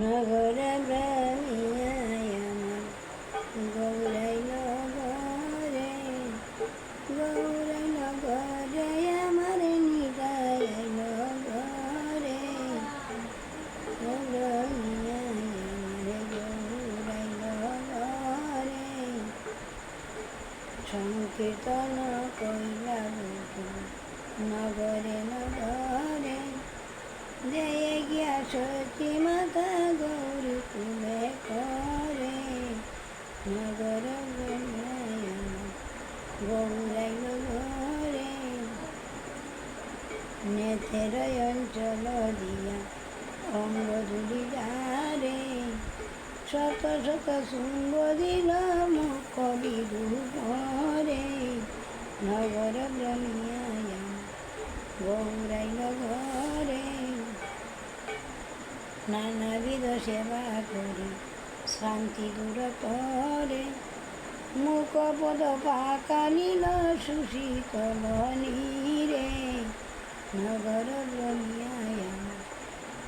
নগর ব্রহ্মিয়ায় আমার গৌরাইল ঘরে, গৌরাইল ঘরে আমার নিতাইল ঘরে, ব্রহ্মিয়ায় আমার গৌরাইল ঘরে। সংকীর্তন কইলা বুঝু নগরে নগরে, জয় গিয়া সতী মাতা গৌরী কুলে করে, নগর ব্রহ্মায় গৌরাইল ঘরে। নেথের অঞ্চল দিয়া অঙ্গ ধুলি যারে, শত শত শুম্ভ দিল মুখ বিরূপরে, নগর ব্রহ্মায় গৌরাইল ঘরে। নানাবিধ সেবা করি শান্তি দূর করে, মুখ পদ পাকা নীল সুশীতল নীরে, নগর ব্রহ্মায়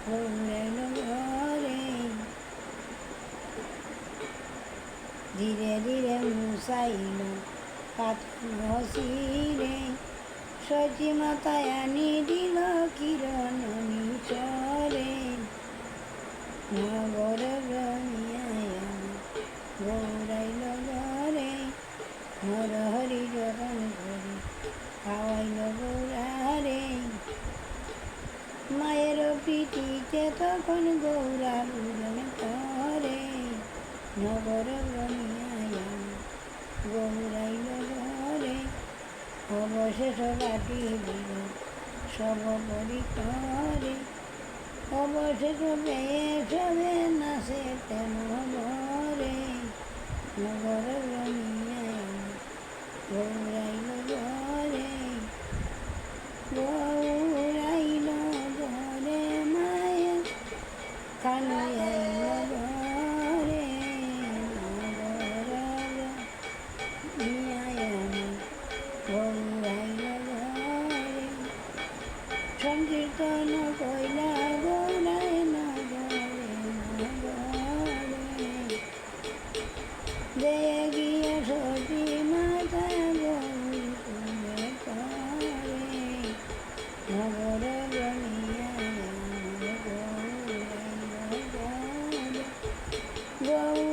গৌরাইল ঘরে। ধীরে ধীরে মুসাইল কাতন হসিরে, সতী মাতায় আনি দিল কিরণ নিচরে, নগর ব্রহ্মায় গৌরাইল ঘরে। হর হরি জরণ করে খাওয়াইল গৌরারে, মায়ের প্রীতিতে তখন গৌরা পূজন করে, নগর ব্রহ্মায় গৌরাইল ঘরে। অবশেষ বাটি দিল সব পরিকরে, অবশেষ পেয়ে সবে নাচে তেমন ঘরে, নগর ব্রহ্মায় গৌরাইল ঘরে। গৌরাইল ঘরে মায়া কানুয়াইল ঘরে, নগর ব্রহ্মায় গৌরাইল ঘরে। সংকীর্তন কইলা গৌরাই নগরে নগরে, দেয় গিয়া সতী মাতা গৌরী কুলে করে, নগর ব্রহ্মায় গৌরাইল ঘরে।